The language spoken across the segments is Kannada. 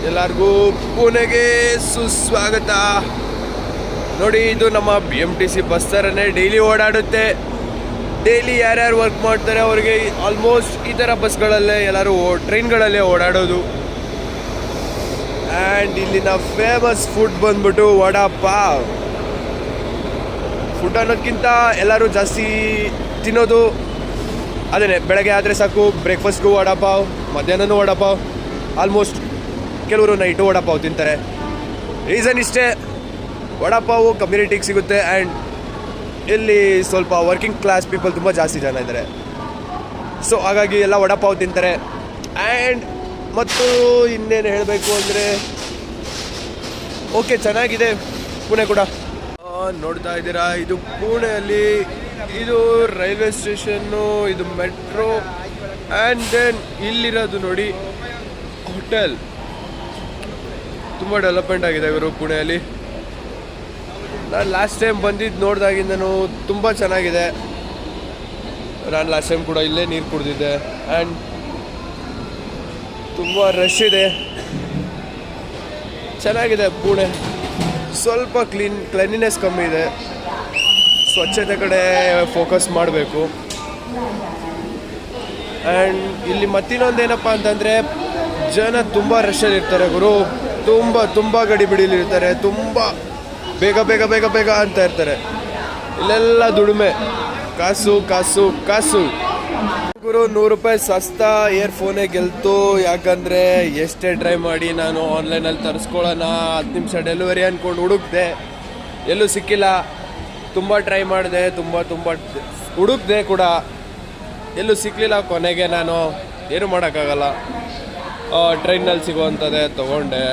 ಎಲ್ಲರಿಗೂ ಪುಣೆಗೆ ಸುಸ್ವಾಗತ. ನೋಡಿ, ಇದು ನಮ್ಮ BMTC ಬಸ್ ಥರನೇ ಡೈಲಿ ಓಡಾಡುತ್ತೆ. ಡೈಲಿ ಯಾರ್ಯಾರು ವರ್ಕ್ ಮಾಡ್ತಾರೆ ಅವ್ರಿಗೆ ಆಲ್ಮೋಸ್ಟ್ ಈ ಥರ ಬಸ್ಗಳಲ್ಲೇ ಎಲ್ಲರೂ ಟ್ರೈನ್ಗಳಲ್ಲೇ ಓಡಾಡೋದು. ಆ್ಯಂಡ್ ಇಲ್ಲಿನ ಫೇಮಸ್ ಫುಡ್ ಬಂದ್ಬಿಟ್ಟು ವಡಾ ಪಾವ್. ಫುಡ್ ಅನ್ನೋದಕ್ಕಿಂತ ಎಲ್ಲರೂ ಜಾಸ್ತಿ ತಿನ್ನೋದು ಅದೇ. ಬೆಳಗ್ಗೆ ಆದರೆ ಸಾಕು ಬ್ರೇಕ್ಫಾಸ್ಟ್ಗೂ ವಡಾಪಾವ್, ಮಧ್ಯಾಹ್ನನೂ ವಡಾಪಾವ್, ಆಲ್ಮೋಸ್ಟ್ ಕೆಲವರು ನೈಟು ವಡಾಪಾವ್ ತಿಂತಾರೆ. ರೀಸನ್ ಇಷ್ಟೇ, ವಡಾಪಾವು ಕಮ್ಯುನಿಟಿಗೆ ಸಿಗುತ್ತೆ. ಆ್ಯಂಡ್ ಇಲ್ಲಿ ಸ್ವಲ್ಪ ವರ್ಕಿಂಗ್ ಕ್ಲಾಸ್ ಪೀಪಲ್ ತುಂಬ ಜಾಸ್ತಿ ಜನ ಇದ್ದಾರೆ. ಸೊ ಹಾಗಾಗಿ ಎಲ್ಲ ವಡಾಪಾವ್ ತಿಂತಾರೆ. ಆ್ಯಂಡ್ ಮತ್ತು ಇನ್ನೇನು ಹೇಳಬೇಕು ಅಂದರೆ, ಓಕೆ, ಚೆನ್ನಾಗಿದೆ ಪುಣೆ ಕೂಡ. ನೋಡ್ತಾ ಇದ್ದೀರಾ, ಇದು ಪುಣೆಯಲ್ಲಿ ಇದು ರೈಲ್ವೆ ಸ್ಟೇಷನ್ನು, ಇದು ಮೆಟ್ರೋ. ಆ್ಯಂಡ್ ದೆನ್ ಇಲ್ಲಿರೋದು ನೋಡಿ ಹೋಟೆಲ್. ತುಂಬ ಡೆವಲಪ್ಮೆಂಟ್ ಆಗಿದೆ ಇವರು ಪುಣೆಯಲ್ಲಿ. ನಾನು ಲಾಸ್ಟ್ ಟೈಮ್ ಬಂದಿದ್ದು ನೋಡಿದಾಗಿಂದನೂ ತುಂಬ ಚೆನ್ನಾಗಿದೆ. ನಾನು ಲಾಸ್ಟ್ ಟೈಮ್ ಕೂಡ ಇಲ್ಲೇ ನೀರು ಕುಡಿದಿದ್ದೆ. ಆ್ಯಂಡ್ ತುಂಬ ರಶ್ ಇದೆ, ಚೆನ್ನಾಗಿದೆ ಪುಣೆ. ಸ್ವಲ್ಪ ಕ್ಲೀನಿನೆಸ್ ಕಮ್ಮಿ ಇದೆ, ಸ್ವಚ್ಛತೆ ಕಡೆ ಫೋಕಸ್ ಮಾಡಬೇಕು. ಆ್ಯಂಡ್ ಇಲ್ಲಿ ಮತ್ತಿನ್ನೊಂದೇನಪ್ಪ ಅಂತಂದರೆ, ಜನ ತುಂಬ ರಶಲ್ಲಿ ಇರ್ತಾರೆ ಗುರು. ತುಂಬ ಗಡಿಬಿಡಿಲಿರ್ತಾರೆ, ತುಂಬ ಬೇಗ ಬೇಗ ಬೇಗ ಬೇಗ ಅಂತ ಇರ್ತಾರೆ. ಇಲ್ಲೆಲ್ಲ ದುಡಿಮೆ, ಕಾಸು ಗುರು. 100 ರೂಪಾಯಿ ಸಸ್ತಾ ಇಯರ್ಫೋನೇ ಗೆಲ್ತು. ಯಾಕಂದರೆ ಎಷ್ಟೇ ಟ್ರೈ ಮಾಡಿ ನಾನು ಆನ್ಲೈನಲ್ಲಿ ತರಿಸ್ಕೊಳ್ಳೋಣ, 10 ನಿಮಿಷ ಡೆಲಿವರಿ ಅಂದ್ಕೊಂಡು ಹುಡುಕ್ದೆ, ಎಲ್ಲೂ ಸಿಕ್ಕಿಲ್ಲ. ತುಂಬ ಟ್ರೈ ಮಾಡಿದೆ, ತುಂಬ ಹುಡುಕ್ದೆ ಕೂಡ, ಎಲ್ಲೂ ಸಿಕ್ಕಲಿಲ್ಲ. ಕೊನೆಗೆ ನಾನು ಏನು ಮಾಡೋಕ್ಕಾಗಲ್ಲ, ಟ್ರೈನಲ್ಲಿ ಸಿಗೋವಂಥದ್ದೇ ತೊಗೊಂಡೆ.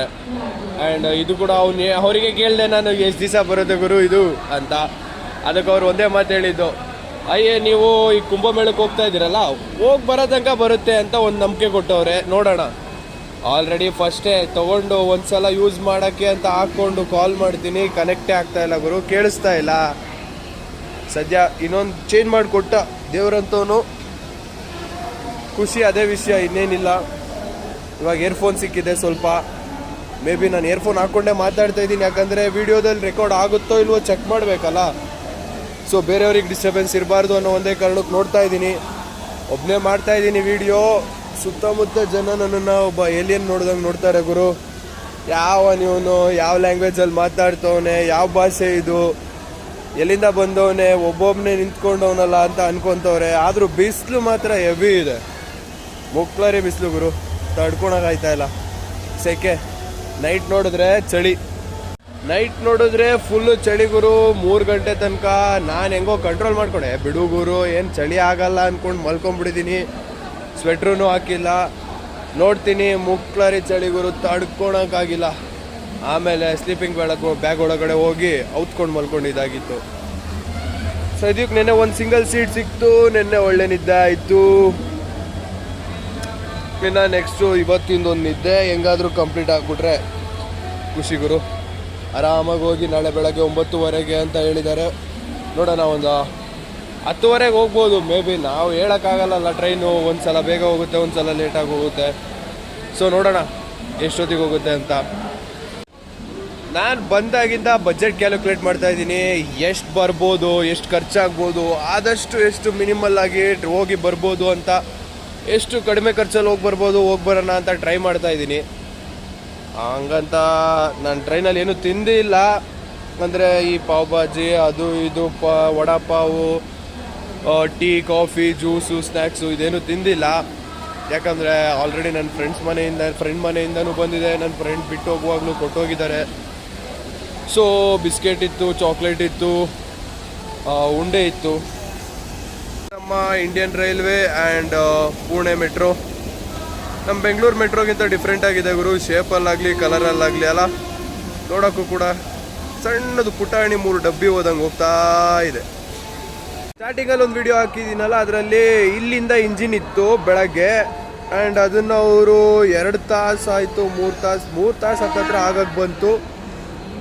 ಆ್ಯಂಡ್ ಇದು ಕೂಡ ಅವರಿಗೆ ಕೇಳಿದೆ ನಾನು, ಎಷ್ಟು ದಿವಸ ಬರುತ್ತೆ ಗುರು ಇದು ಅಂತ. ಅದಕ್ಕೆ ಅವ್ರು ಒಂದೇ ಮಾತು ಹೇಳಿದ್ದು, ಅಯ್ಯೇ ನೀವು ಈ ಕುಂಭಮೇಳಕ್ಕೆ ಹೋಗ್ತಾ ಇದ್ದೀರಲ್ಲ, ಹೋಗಿ ಬರೋ ತನಕ ಬರುತ್ತೆ ಅಂತ ಒಂದು ನಂಬಿಕೆ ಕೊಟ್ಟವ್ರೆ. ನೋಡೋಣ. ಆಲ್ರೆಡಿ ಫಸ್ಟೇ ತೊಗೊಂಡು ಒಂದು ಸಲ ಯೂಸ್ ಮಾಡೋಕ್ಕೆ ಅಂತ ಹಾಕ್ಕೊಂಡು ಕಾಲ್ ಮಾಡ್ತೀನಿ, ಕನೆಕ್ಟೇ ಆಗ್ತಾಯಿಲ್ಲ ಗುರು, ಕೇಳಿಸ್ತಾ ಇಲ್ಲ. ಸದ್ಯ ಇನ್ನೊಂದು ಚೇಂಜ್ ಮಾಡಿಕೊಟ್ಟ ದೇವ್ರಂತವನು, ಖುಷಿ. ಅದೇ ವಿಷಯ, ಇನ್ನೇನಿಲ್ಲ. ಇವಾಗ ಇಯರ್ಫೋನ್ ಸಿಕ್ಕಿದೆ ಸ್ವಲ್ಪ. ಮೇ ಬಿ ನಾನು ಇಯರ್ಫೋನ್ ಹಾಕ್ಕೊಂಡೇ ಮಾತಾಡ್ತಾ ಇದ್ದೀನಿ, ಯಾಕಂದರೆ ವೀಡಿಯೋದಲ್ಲಿ ರೆಕಾರ್ಡ್ ಆಗುತ್ತೋ ಇಲ್ವೋ ಚೆಕ್ ಮಾಡಬೇಕಲ್ಲ. ಸೊ ಬೇರೆಯವ್ರಿಗೆ ಡಿಸ್ಟರ್ಬೆನ್ಸ್ ಇರಬಾರ್ದು ಅನ್ನೋ ಒಂದೇ ಕಾರಣಕ್ಕೆ ನೋಡ್ತಾ ಇದ್ದೀನಿ. ಒಬ್ಬನೇ ಮಾಡ್ತಾ ಇದ್ದೀನಿ ವೀಡಿಯೋ. ಸುತ್ತಮುತ್ತ ಜನ ನನ್ನನ್ನು ಒಬ್ಬ ಏಲಿಯನ್ ನೋಡ್ದಂಗೆ ನೋಡ್ತಾರೆ ಗುರು. ನೀವನು ಯಾವ ಲ್ಯಾಂಗ್ವೇಜಲ್ಲಿ ಮಾತಾಡ್ತವನೆ, ಯಾವ ಭಾಷೆ ಇದು, ಎಲ್ಲಿಂದ ಬಂದವನೇ, ಒಬ್ಬೊಬ್ಬನೇ ನಿಂತ್ಕೊಂಡವನಲ್ಲ ಅಂತ ಅನ್ಕೊತವ್ರೆ. ಆದರೂ ಬಿಸಿಲು ಮಾತ್ರ ಹೆವಿ ಇದೆ, ಮುಕ್ಳರಿ ಬಿಸಿಲು ಗುರು, ತಡ್ಕೊಳಕ್ಕಾಯ್ತಾ ಇಲ್ಲ. ಸೆಕೆ. ನೈಟ್ ನೋಡಿದ್ರೆ ಚಳಿ, ನೈಟ್ ನೋಡಿದ್ರೆ ಫುಲ್ಲು ಚಳಿ ಗುರು. 3 ಗಂಟೆ ತನಕ ನಾನು ಹೆಂಗೋ ಕಂಟ್ರೋಲ್ ಮಾಡ್ಕೊಂಡೆ, ಬಿಡು ಗುರು ಏನು ಚಳಿ ಆಗಲ್ಲ ಅಂದ್ಕೊಂಡು ಮಲ್ಕೊಂಡ್ಬಿಟ್ಟಿದ್ದೀನಿ. ಸ್ವೆಟ್ರೂ ಹಾಕಿಲ್ಲ. ನೋಡ್ತೀನಿ ಮುಕ್ಳರಿ ಚಳಿ ಗುರು, ತಡ್ಕೊಳಕ್ಕಾಗಿಲ್ಲ. ಆಮೇಲೆ ಸ್ಲೀಪಿಂಗ್ ಬ್ಯಾಗ್ ಒಳಗಡೆ ಹೋಗಿ ಔತ್ಕೊಂಡು ಮಲ್ಕೊಂಡಿದ್ದಾಗಿತ್ತು. ಸದ್ಯಕ್ಕೆ ನೆನ್ನೆ ಒಂದು ಸಿಂಗಲ್ ಸೀಟ್ ಸಿಕ್ತು. ನೆನ್ನೆ ಒಳ್ಳೆ ನಿದ್ದೆ ಆಯಿತು. ಇನ್ನು ನೆಕ್ಸ್ಟು ಇವತ್ತಿಂದೊಂದು ನಿದ್ದೆ ಹೆಂಗಾದರೂ ಕಂಪ್ಲೀಟ್ ಆಗಿಬಿಟ್ರೆ ಖುಷಿ ಗುರು. ಆರಾಮಾಗಿ ಹೋಗಿ ನಾಳೆ ಬೆಳಗ್ಗೆ 9:30 ಅಂತ ಹೇಳಿದ್ದಾರೆ. ನೋಡೋಣ, ಒಂದು 10:30 ಹೋಗ್ಬೋದು ಮೇ ಬಿ. ನಾವು ಹೇಳೋಕ್ಕಾಗಲ್ಲ, ಟ್ರೈನು ಒಂದು ಸಲ ಬೇಗ ಹೋಗುತ್ತೆ, ಒಂದು ಸಲ ಲೇಟಾಗಿ ಹೋಗುತ್ತೆ. ಸೊ ನೋಡೋಣ ಎಷ್ಟೊತ್ತಿಗೆ ಹೋಗುತ್ತೆ ಅಂತ. ನಾನು ಬಂದಾಗಿಂದ ಬಜೆಟ್ ಕ್ಯಾಲ್ಕುಲೇಟ್ ಮಾಡ್ತಾಯಿದ್ದೀನಿ, ಎಷ್ಟು ಬರ್ಬೋದು, ಎಷ್ಟು ಖರ್ಚಾಗ್ಬೋದು, ಆದಷ್ಟು ಎಷ್ಟು ಮಿನಿಮಲ್ ಆಗಿ ಹೋಗಿ ಬರ್ಬೋದು ಅಂತ, ಎಷ್ಟು ಕಡಿಮೆ ಖರ್ಚಲ್ಲಿ ಹೋಗಿ ಬರೋಣ ಅಂತ ಟ್ರೈ ಮಾಡ್ತಾಯಿದ್ದೀನಿ. ಹಂಗಂತ ನಾನು ಟ್ರೈನಲ್ಲಿ ಏನೂ ತಿಂದಿಲ್ಲ. ಅಂದರೆ ಈ ಪಾವ್ ಭಾಜಿ, ಅದು ಇದು, vada pav, tea, coffee, juice, snacks ಇದೇನು ತಿಂದಿಲ್ಲ. ಯಾಕಂದರೆ ಆಲ್ರೆಡಿ ನನ್ನ ಫ್ರೆಂಡ್ ಮನೆಯಿಂದನೂ ಬಂದಿದೆ. ನನ್ನ ಫ್ರೆಂಡ್ ಬಿಟ್ಟು ಹೋಗುವಾಗಲೂ ಕೊಟ್ಟೋಗಿದ್ದಾರೆ. ಸೊ ಬಿಸ್ಕೆಟ್ ಇತ್ತು, ಚಾಕ್ಲೇಟ್ ಇತ್ತು, ಉಂಡೆ ಇತ್ತು. ನಮ್ಮ Indian railway and Pune metro ನಮ್ಮ ಬೆಂಗಳೂರು ಮೆಟ್ರೋಗಿಂತ ಡಿಫ್ರೆಂಟ್ ಆಗಿದೆ ಗುರು. ಶೇಪಲ್ಲಾಗಲಿ ಕಲರಲ್ಲಾಗಲಿ ಅಲ್ಲ, ನೋಡೋಕ್ಕೂ ಕೂಡ ಸಣ್ಣದು ಪುಟಾಣಿ 3 ಡಬ್ಬಿ ಹೋದಂಗೆ ಹೋಗ್ತಾ ಇದೆ. ಸ್ಟಾರ್ಟಿಂಗಲ್ಲಿ ಒಂದು ವಿಡಿಯೋ ಹಾಕಿದ್ದೀನಲ್ಲ, ಅದರಲ್ಲಿ ಇಲ್ಲಿಂದ ಇಂಜಿನ್ ಇತ್ತು ಬೆಳಗ್ಗೆ. ಆ್ಯಂಡ್ ಅದನ್ನು ಅವರು 2 ತಾಸು ಆಯಿತು, 3 ತಾಸು ಹತ್ತತ್ರ ಆಗಕ್ಕೆ ಬಂತು.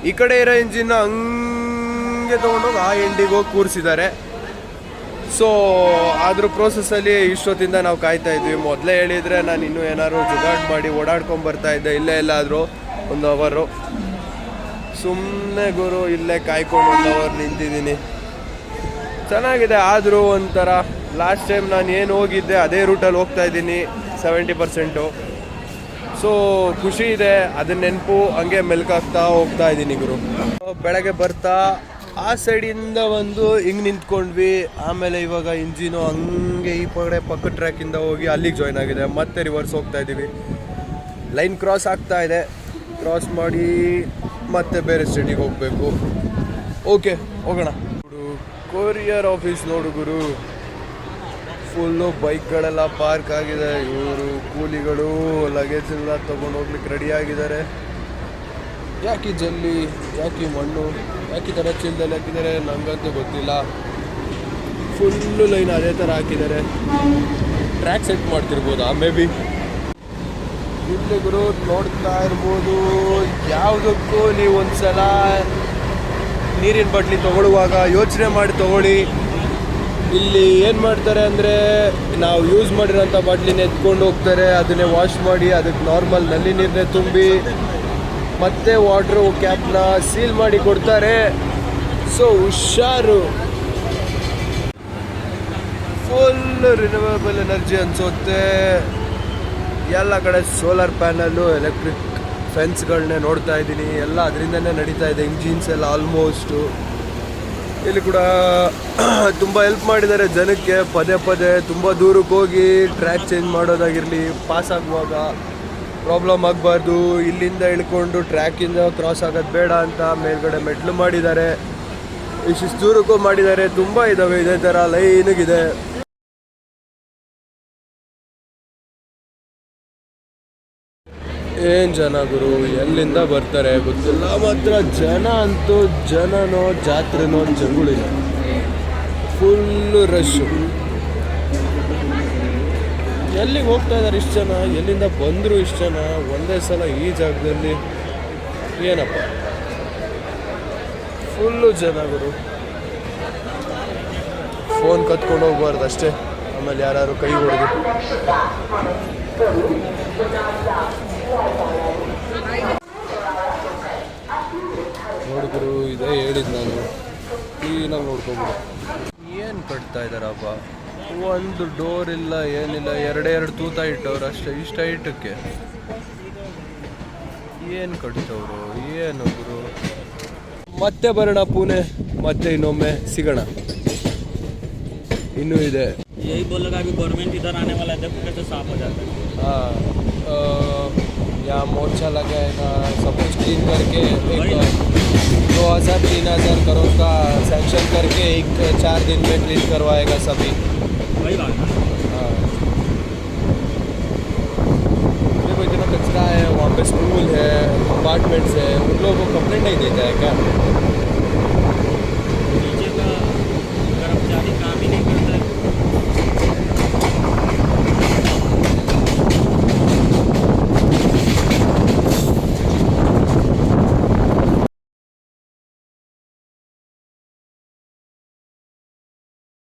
ಈ ಕಡೆ ಇರೋ ಇಂಜಿನ್ನ ಹಂಗೆ ತೊಗೊಂಡೋಗಿ ಆ ಎಂಡಿಗೆ ಹೋಗಿ ಕೂರಿಸಿದ್ದಾರೆ. ಸೊ ಅದ್ರ ಪ್ರೋಸೆಸ್ಸಲ್ಲಿ ಇಷ್ಟೊತ್ತಿಂದ ನಾವು ಕಾಯ್ತಾ ಇದ್ವಿ. ಮೊದಲೇ ಹೇಳಿದರೆ ನಾನು ಇನ್ನೂ ಏನಾದ್ರು ಜುಗಾಡ್ ಮಾಡಿ ಓಡಾಡ್ಕೊಂಡು ಬರ್ತಾ ಇದ್ದೆ. ಇಲ್ಲೇ ಎಲ್ಲಾದರೂ 1 ಅವರು ಸುಮ್ಮನೆ ಗುರು ಇಲ್ಲೇ ಕಾಯ್ಕೊಂಡು 1 ಅವರ್ ನಿಂತಿದ್ದೀನಿ. ಚೆನ್ನಾಗಿದೆ. ಆದರೂ ಒಂಥರ ಲಾಸ್ಟ್ ಟೈಮ್ ನಾನು ಏನು ಹೋಗಿದ್ದೆ ಅದೇ ರೂಟಲ್ಲಿ ಹೋಗ್ತಾ ಇದ್ದೀನಿ 70%. ಸೊ ಖುಷಿ ಇದೆ, ಅದನ್ನ ನೆನಪು ಹಂಗೆ ಮೆಲ್ಕಾಗ್ತಾ ಹೋಗ್ತಾ ಇದ್ದೀನಿ ಗುರು. ಬೆಳಗ್ಗೆ ಬರ್ತಾ ಆ ಸೈಡಿಂದ ಒಂದು ಹಿಂಗೆ ನಿಂತ್ಕೊಂಡ್ವಿ. ಆಮೇಲೆ ಇವಾಗ ಇಂಜಿನು ಹಂಗೆ ಈ ಕಡೆ ಪಕ್ಕ ಟ್ರ್ಯಾಕಿಂದ ಹೋಗಿ ಅಲ್ಲಿಗೆ ಜಾಯ್ನ್ ಆಗಿದೆ. ಮತ್ತೆ ರಿವರ್ಸ್ ಹೋಗ್ತಾ ಇದ್ದೀವಿ. ಲೈನ್ ಕ್ರಾಸ್ ಆಗ್ತಾ ಇದೆ. ಕ್ರಾಸ್ ಮಾಡಿ ಮತ್ತೆ ಬೇರೆ ಸ್ಟೇಟಿಗೆ ಹೋಗಬೇಕು. ಓಕೆ ಹೋಗೋಣ. ಕೊರಿಯರ್ ಆಫೀಸ್ ನೋಡು ಗುರು, ಫುಲ್ಲು ಬೈಕ್ಗಳೆಲ್ಲ ಪಾರ್ಕ್ ಆಗಿದೆ. ಇವರು ಕೂಲಿಗಳು ಲಗೇಜ್ ಎಲ್ಲ ತೊಗೊಂಡು ಹೋಗ್ಲಿಕ್ಕೆ ರೆಡಿ ಆಗಿದ್ದಾರೆ. ಯಾಕೆ ಜಲ್ಲಿ, ಯಾಕೆ ಮಣ್ಣು, ಯಾಕೆ ಥರ ಚೀಲದಲ್ಲಿ ಹಾಕಿದ್ದಾರೆ ನನಗಂತೂ ಗೊತ್ತಿಲ್ಲ. ಫುಲ್ಲು ಲೈನ್ ಅದೇ ಥರ ಹಾಕಿದ್ದಾರೆ. ಟ್ರ್ಯಾಕ್ ಸೆಟ್ ಮಾಡ್ತಿರ್ಬೋದಾ ಮೇ ಬಿ. ಇಲ್ಲಿ ಗುರು ನೋಡ್ತಾ ಇರ್ಬೋದು. ಯಾವುದಕ್ಕೂ ನೀವು ಒಂದ್ಸಲ ನೀರಿನ ಬಾಟ್ಲಿ ತೊಗೊಳ್ಳುವಾಗ ಯೋಚನೆ ಮಾಡಿ ತೊಗೊಳ್ಳಿ. ಇಲ್ಲಿ ಏನು ಮಾಡ್ತಾರೆ ಅಂದರೆ ನಾವು ಯೂಸ್ ಮಾಡಿರೋಂಥ ಬಾಟ್ಲಿನ ಎತ್ಕೊಂಡು ಹೋಗ್ತಾರೆ, ಅದನ್ನೇ ವಾಶ್ ಮಾಡಿ ಅದಕ್ಕೆ ನಾರ್ಮಲ್ ನಲ್ಲಿ ನೀರನ್ನೇ ತುಂಬಿ ಮತ್ತೆ ವಾಟ್ರು ಕ್ಯಾಪ್ನ ಸೀಲ್ ಮಾಡಿ ಕೊಡ್ತಾರೆ. ಸೊ ಹುಷಾರು. ಫುಲ್ ರಿನ್ಯೂವೇಬಲ್ ಎನರ್ಜಿ ಅನಿಸುತ್ತೆ. ಎಲ್ಲ ಕಡೆ ಸೋಲಾರ್ ಪ್ಯಾನಲ್ಲು, ಎಲೆಕ್ಟ್ರಿಕ್ ಫೆನ್ಸ್ಗಳನ್ನೇ ನೋಡ್ತಾ ಇದ್ದೀನಿ. ಎಲ್ಲ ಅದರಿಂದನೇ ನಡೀತಾ ಇದೆ. ಇಂಜಿನ್ಸ್ ಎಲ್ಲ ಆಲ್ಮೋಸ್ಟು. ಇಲ್ಲಿ ಕೂಡ ತುಂಬ ಹೆಲ್ಪ್ ಮಾಡಿದ್ದಾರೆ ಜನಕ್ಕೆ. ಪದೇ ಪದೇ ತುಂಬ ದೂರಕ್ಕೆ ಹೋಗಿ ಟ್ರ್ಯಾಕ್ ಚೇಂಜ್ ಮಾಡೋದಾಗಿರಲಿ, ಪಾಸ್ ಆಗುವಾಗ ಪ್ರಾಬ್ಲಮ್ ಆಗಬಾರ್ದು, ಇಲ್ಲಿಂದ ಇಳ್ಕೊಂಡು ಟ್ರ್ಯಾಕಿಂದ ಕ್ರಾಸ್ ಆಗೋದು ಬೇಡ ಅಂತ ಮೇಲ್ಗಡೆ ಮೆಟ್ಲು ಮಾಡಿದ್ದಾರೆ. ಇಷ್ಟು ದೂರಕ್ಕೂ ಮಾಡಿದ್ದಾರೆ. ತುಂಬ ಇದ್ದಾವೆ ಇದೇ ಥರ ಲೈನಿಗಿದೆ. ಏನು ಜನ ಗುರು, ಎಲ್ಲಿಂದ ಬರ್ತಾರೆ ಗೊತ್ತಿಲ್ಲ. ಮಾತ್ರ ಜನ ಅಂತೂ ಜನನೋ ಜಾತ್ರೆನೋ ಜಂಗುಳಿಲ್ಲ. Full rush. ಎಲ್ಲಿಗೆ ಹೋಗ್ತಾ ಇದ್ದಾರೆ ಇಷ್ಟು ಜನ, ಎಲ್ಲಿಂದ ಬಂದರು ಇಷ್ಟು ಜನ ಒಂದೇ ಸಲ ಈ ಜಾಗದಲ್ಲಿ? ಏನಪ್ಪ ಫುಲ್ಲು ಜನ ಗುರು. ಫೋನ್ ಕತ್ಕೊಂಡು ಹೋಗ್ಬಾರ್ದು ಅಷ್ಟೇ, ಆಮೇಲೆ ಯಾರು ಕೈ ಹೊಡೆದು. ನೋಡಿದ್ರು ಇದೇ ಹೇಳಿದ್ದು ನಾನು, ಕ್ಲೀನಾಗಿ ನೋಡ್ಕೊಬಿಡು. ಏನು ಕಟ್ತಾ ಇದ್ದಾರಪ್ಪ, ಒಂದು ಡೋರ್ ಇಲ್ಲ ಏನಿಲ್ಲ, ಎರಡೆರಡು ತೂತ ಇಟ್ಟವ್ರು ಅಷ್ಟೇ. ಇಷ್ಟು ಹೈಟಕ್ಕೆ ಏನು ಕಟ್ತವ್ರು, ಏನು ಗುರು. ಮತ್ತೆ ಬರೋಣ ಪುಣೆ, ಮತ್ತೆ ಇನ್ನೊಮ್ಮೆ ಸಿಗೋಣ. ಇನ್ನೂ ಇದೆ. यही बोलेगा अभी गवर्नमेंट इधर आने वाला है, देखो कैसे साफ हो जाता है. हाँ, यहाँ मोर्चा लगाएगा, सब कुछ क्लीन करके 2000-3000 करोड़ का सैंक्शन करके 4 दिन में क्लीन करवाएगा सभी. वही बात है. हाँ, देखो इतना कचरा है वहाँ पे. स्कूल है, अपार्टमेंट्स है, उन लोगों को कंप्लेंट नहीं देता है क्या?